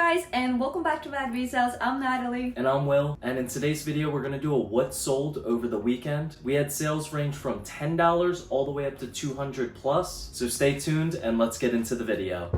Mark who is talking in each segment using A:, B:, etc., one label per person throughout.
A: guys, and welcome back to Mad Resells. I'm Natalie.
B: And I'm Will, and in today's video we're going to do a what sold over the weekend. We had sales range from $10 all the way up to $200 plus, so stay tuned and let's get into the video.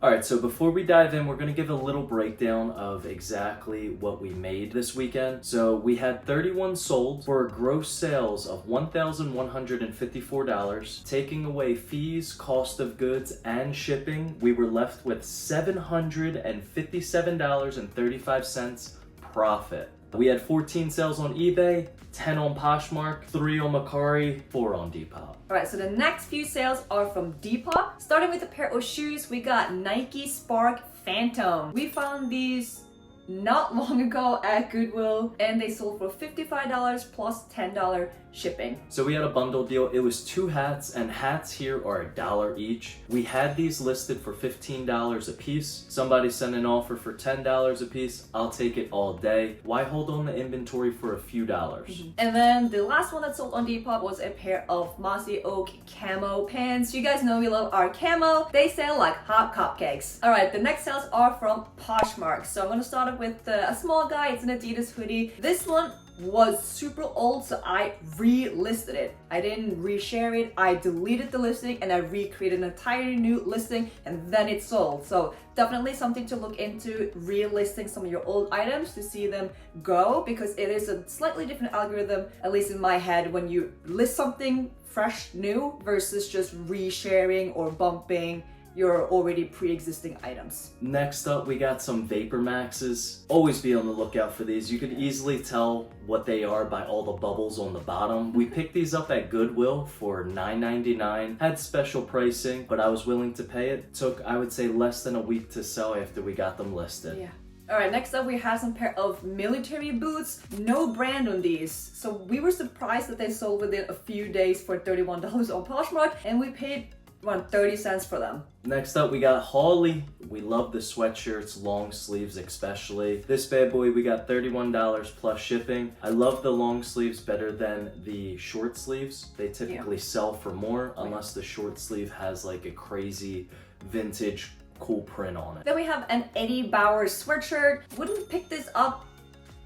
B: Alright, so before we dive in, we're going to give a little breakdown of exactly what we made this weekend. So we had 31 sold for gross sales of $1,154. Taking away fees, cost of goods, and shipping, we were left with $757.35 profit. We had 14 sales on eBay, 10 on Poshmark, 3 on Mercari, 4 on Depop.
A: Alright, so the next few sales are from Depop. Starting with a pair of shoes, we got Nike Spark Phantom. We found these not long ago at Goodwill, and they sold for $55 plus $10 shipping.
B: So we had a bundle deal. It was 2 hats, and hats here are $1 each. We had these listed for $15 a piece. Somebody sent an offer for $10 a piece. I'll take it all day. Why hold on the inventory for a few dollars?
A: And then the last one that sold on Depop was a pair of Mossy Oak camo pants. You guys know we love our camo. They sell like hot cupcakes. Alright, the next sales are from Poshmark. So I'm gonna start off with a small guy. It's an Adidas hoodie. This one was super old, so I relisted it. I didn't reshare it. I deleted the listing and I recreated an entirely new listing, and then it sold. So definitely something to look into, relisting some of your old items to see them go, because it is a slightly different algorithm, at least in my head, when you list something fresh, new, versus just resharing or bumping your already pre-existing items.
B: Next up, we got some Vapor Maxes. Always be on the lookout for these. You can easily tell what they are by all the bubbles on the bottom. We picked these up at Goodwill for $9.99. Had special pricing, but I was willing to pay it. Took, I would say, less than a week to sell after we got them listed.
A: Yeah. Alright, next up we have some pair of military boots. No brand on these. So we were surprised that they sold within a few days for $31 on Poshmark, and we paid around 30 cents for them.
B: Next up, we got Hawley. We love the sweatshirts, long sleeves especially. This bad boy, we got $31 plus shipping. I love the long sleeves better than the short sleeves. They typically sell for more unless the short sleeve has like a crazy vintage cool print on it.
A: Then we have an Eddie Bauer sweatshirt. Wouldn't pick this up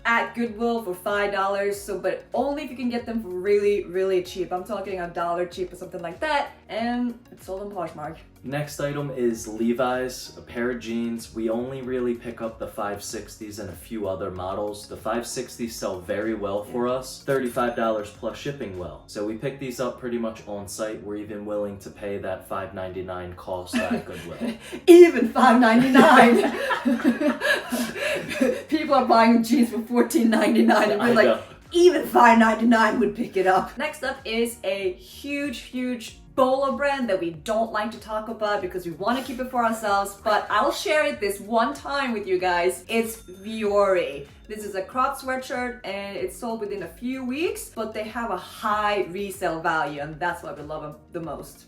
A: at Goodwill for $5, so but only if you can get them for really, really cheap. I'm talking $1 cheap or something like that, and it's sold on Poshmark.
B: Next item is Levi's, a pair of jeans. We only really pick up the 560s and a few other models. The 560s sell very well for us, $35 plus shipping well. So we pick these up pretty much on site. We're even willing to pay that $5.99 cost at Goodwill.
A: Even $5.99. People are buying jeans for $14.99 and we're like, even $5.99 would pick it up. Next up is a huge Bolo brand that we don't like to talk about because we want to keep it for ourselves, but I'll share it this one time with you guys. It's Vuori. This is a crop sweatshirt and it's sold within a few weeks, but they have a high resale value, and that's why we love them the most.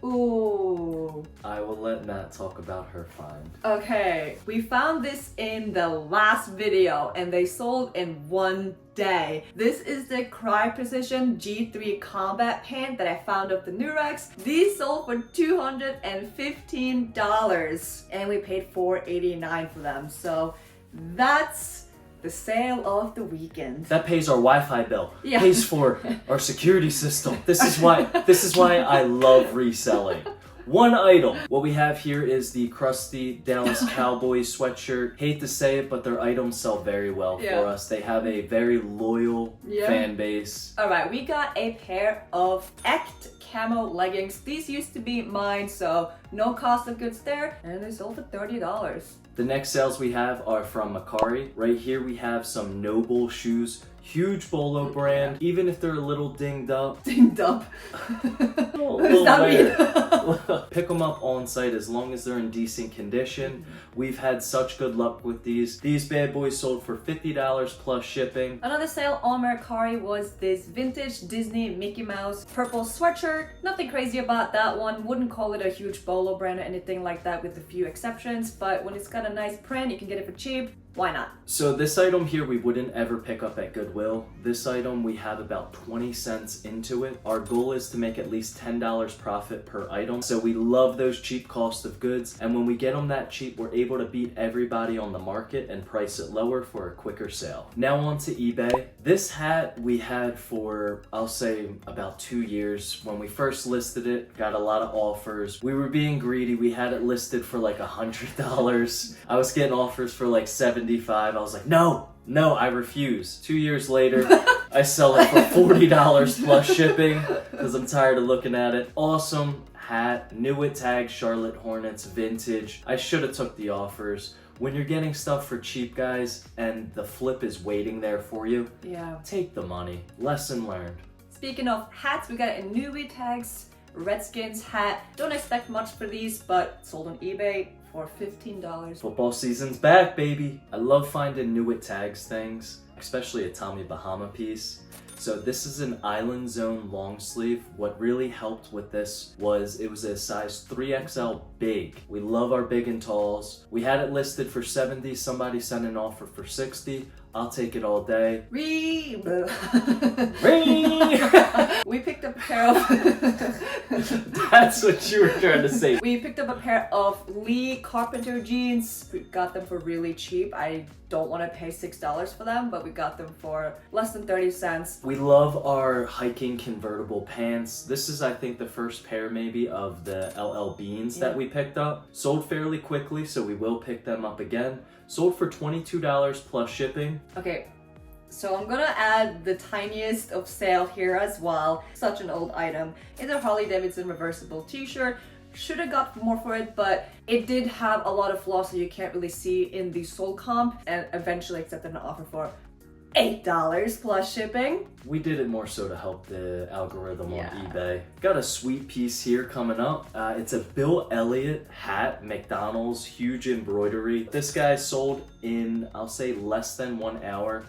A: Ooh.
B: I will let Nat talk about her find.
A: Okay, we found this in the last video and they sold in one day. This is the Crye Precision G3 combat pant that I found off the Nurex. These sold for $215 and we paid $4.89 for them. So that's the sale of the weekend.
B: That pays our Wi-Fi bill.
A: Yeah.
B: Pays for our security system. This is why I love reselling. One item. What we have here is the crusty Dallas Cowboys sweatshirt. Hate to say it, but their items sell very well for us. They have a very loyal fan base.
A: Alright, we got a pair of Echt camo leggings. These used to be mine, so no cost of goods there, and they sold for $30.
B: The next sales we have are from Mercari. Right here we have some Noble shoes. Huge Bolo brand, even if they're a little dinged up.
A: Dinged up?
B: What does that mean? Pick them up on site as long as they're in decent condition. We've had such good luck with these. These bad boys sold for $50 plus shipping.
A: Another sale on Mercari was this vintage Disney Mickey Mouse purple sweatshirt. Nothing crazy about that one. Wouldn't call it a huge Bolo brand or anything like that, with a few exceptions, but when it's got a nice print, you can get it for cheap. Why not?
B: So this item here we wouldn't ever pick up at Goodwill. This item we have about 20 cents into it. Our goal is to make at least $10 profit per item. So we love those cheap cost of goods, and when we get them that cheap, we're able to beat everybody on the market and price it lower for a quicker sale. Now on to eBay. This hat we had for, I'll say, about 2 years. When we first listed it, got a lot of offers. We were being greedy. We had it listed for like $100. I was getting offers for like $75. I was like, no, I refuse. 2 years later, I sell it for $40 plus shipping because I'm tired of looking at it. Awesome hat, new it tag, Charlotte Hornets, vintage. I should have took the offers. When you're getting stuff for cheap, guys, and the flip is waiting there for you,
A: Yeah.
B: take the money. Lesson learned.
A: Speaking of hats, we got a Nui tags Redskins hat. Don't expect much for these, but sold on eBay for $15.
B: Football season's back, baby. I love finding new it tags things, especially a Tommy Bahama piece. So this is an Island Zone long sleeve. What really helped with this was it was a size 3XL big. We love our big and talls. We had it listed for 70. Somebody sent an offer for 60. I'll take it all day.
A: We picked up a pair of
B: That's what you were trying to say.
A: We picked up a pair of Lee Carpenter jeans. We got them for really cheap. I don't want to pay $6 for them, but we got them for less than 30 cents.
B: We love our hiking convertible pants. This is, I think, the first pair maybe of the LL Beans that we picked up. Sold fairly quickly, so we will pick them up again. Sold for $22 plus shipping.
A: Okay, so I'm gonna add the tiniest of sale here as well. Such an old item. It's a Harley Davidson reversible t-shirt. Should have got more for it, but it did have a lot of flaws that you can't really see in the sold comp, and eventually accepted an offer for $8 plus shipping.
B: We did it more so to help the algorithm
A: Yeah.
B: on eBay. Got a sweet piece here coming up. It's a Bill Elliott hat, McDonald's, huge embroidery. This guy sold in, I'll say, less than 1 hour.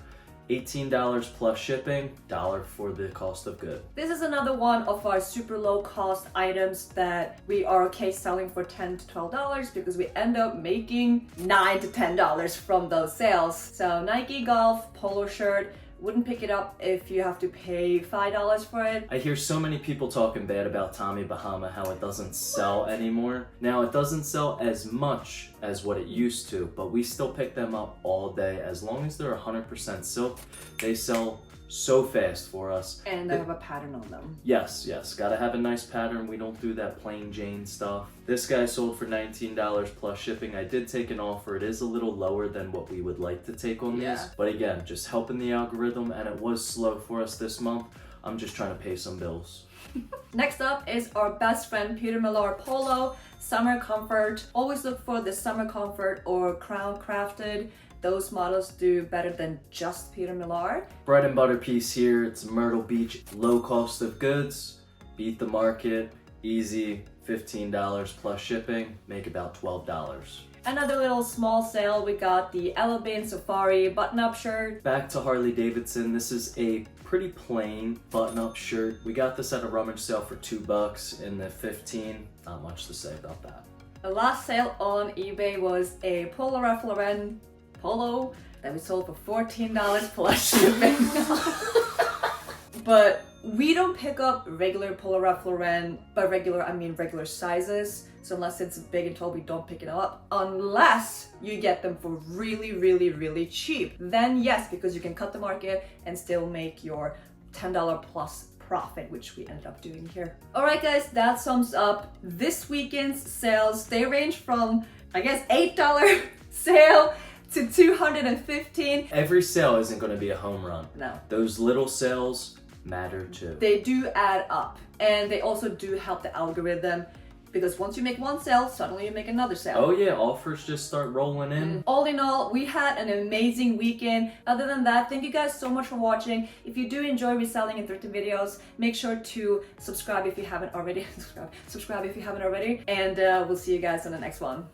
B: $18 plus shipping, $1 for the cost of good.
A: This is another one of our super low cost items that we are okay selling for $10 to $12 because we end up making $9 to $10 from those sales. So Nike Golf polo shirt, wouldn't pick it up if you have to pay $5 for it.
B: I hear so many people talking bad about Tommy Bahama, how it doesn't sell anymore. Now, it doesn't sell as much as what it used to, but we still pick them up all day. As long as they're 100% silk, they sell so fast for us.
A: And they have a pattern on them.
B: Yes, gotta have a nice pattern. We don't do that plain Jane stuff. This guy sold for $19 plus shipping. I did take an offer. It is a little lower than what we would like to take on these. But again, just helping the algorithm, and it was slow for us this month. I'm just trying to pay some bills.
A: Next up is our best friend Peter Millar Polo Summer Comfort. Always look for the Summer Comfort or Crown Crafted. Those models do better than just Peter Millar.
B: Bread and butter piece here. It's Myrtle Beach, low cost of goods. Beat the market, easy, $15 plus shipping, make about $12.
A: Another little small sale, we got the Elevate Safari button-up shirt.
B: Back to Harley Davidson. This is a pretty plain button-up shirt. We got this at a rummage sale for $2 in the 15. Not much to say about that.
A: The last sale on eBay was a Polo Ralph Lauren polo that we sold for $14 plus shipping. But we don't pick up regular Polo Ralph Lauren, by regular I mean regular sizes. So unless it's big and tall, we don't pick it up unless you get them for really cheap. Then yes, because you can cut the market and still make your $10 plus profit, which we ended up doing here. All right, guys, that sums up this weekend's sales. They range from, I guess, $8 sale to $215.
B: Every sale isn't going to be a home run.
A: No.
B: Those little sales matter too.
A: They do add up, and they also do help the algorithm, because once you make one sale, suddenly you make another sale.
B: Oh yeah, offers just start rolling in.
A: All in all, we had an amazing weekend. Other than that, thank you guys so much for watching. If you do enjoy reselling and thrifting videos, make sure to subscribe if you haven't already. subscribe if you haven't already, and we'll see you guys on the next one.